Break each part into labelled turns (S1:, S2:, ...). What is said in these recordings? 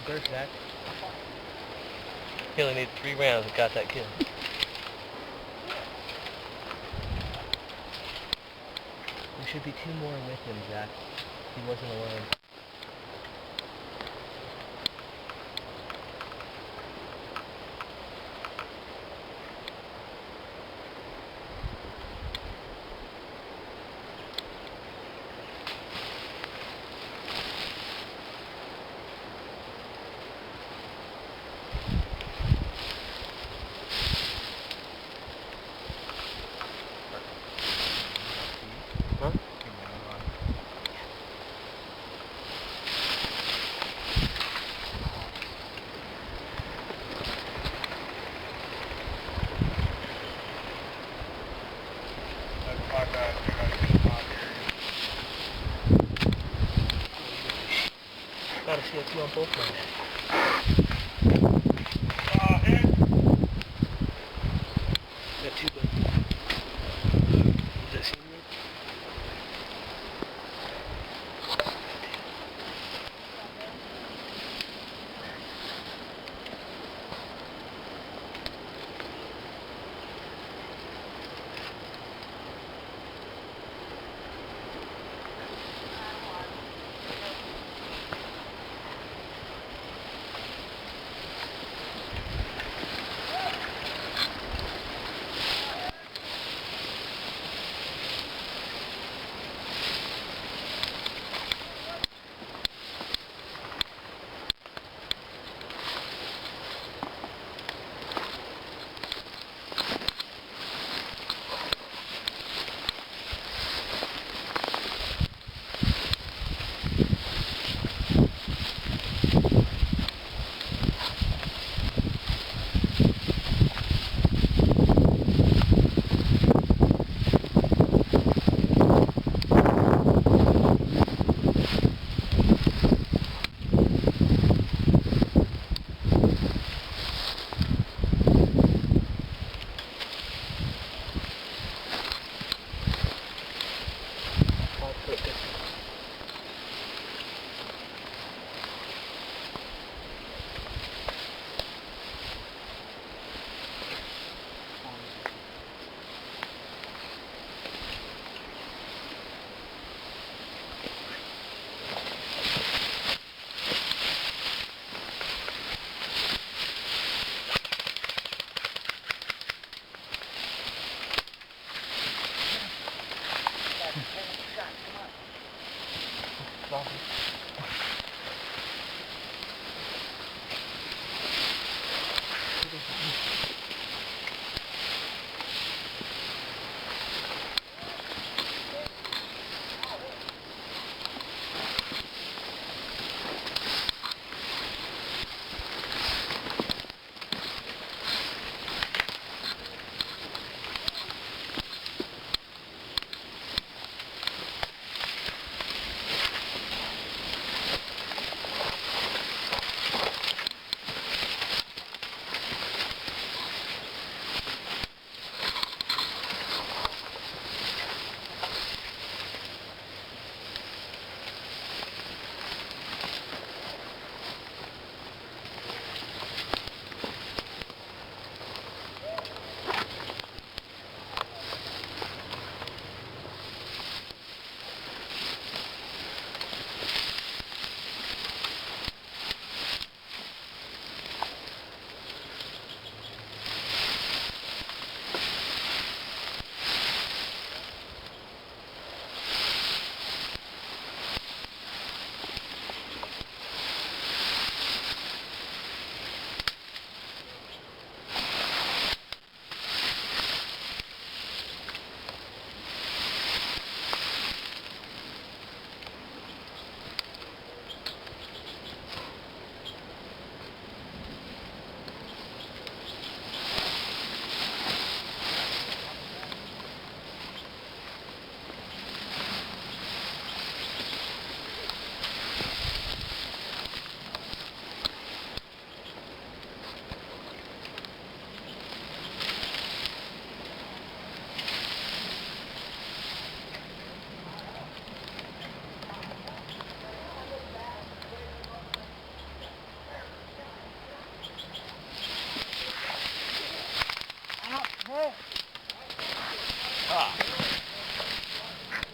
S1: Good bird, Zach. He only needed 3 rounds and got that kill. There should be 2 more with him, Zach. He wasn't alone. Huh? Gotta see a 2 on both ones. Got 2 buttons. Does that seem right?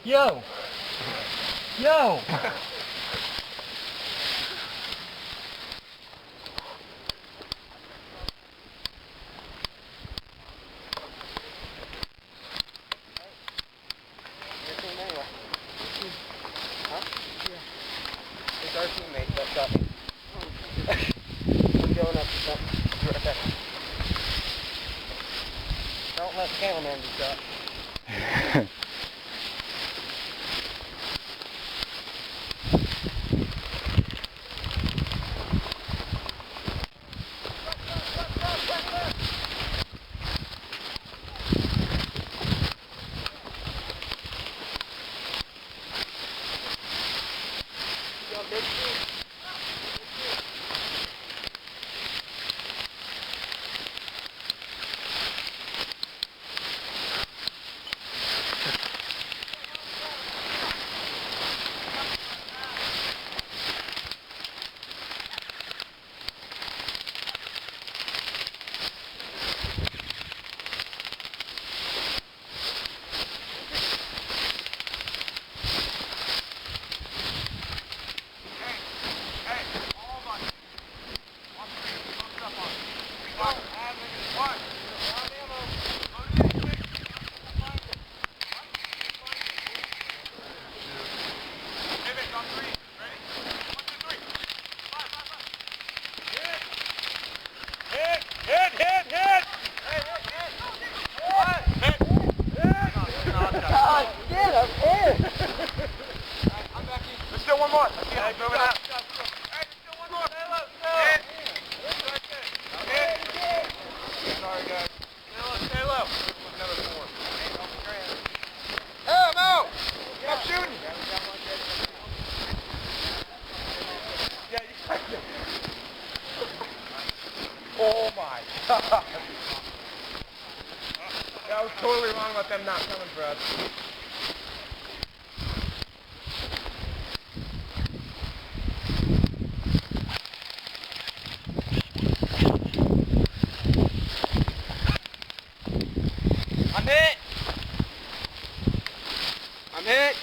S1: Yo! Yo!
S2: It's our teammate that got me. We're going up to something. Be right back. Don't let the cameraman be shot.
S3: Oh my God. I was totally wrong about them not coming for us.
S2: I'm hit! I'm hit!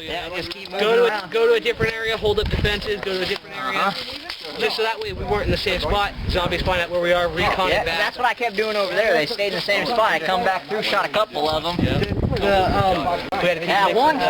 S4: you
S2: Yeah,
S4: know.
S2: just keep moving around.
S4: Go to a different area, hold up defenses, go to a different area. Just so that way we weren't in the same spot. Zombies find out where we are, recon
S2: Yeah,
S4: it back.
S2: that's what I kept doing over there. They stayed in the same spot. I come back through, shot a couple of them.
S4: Yeah.
S2: Yeah, one.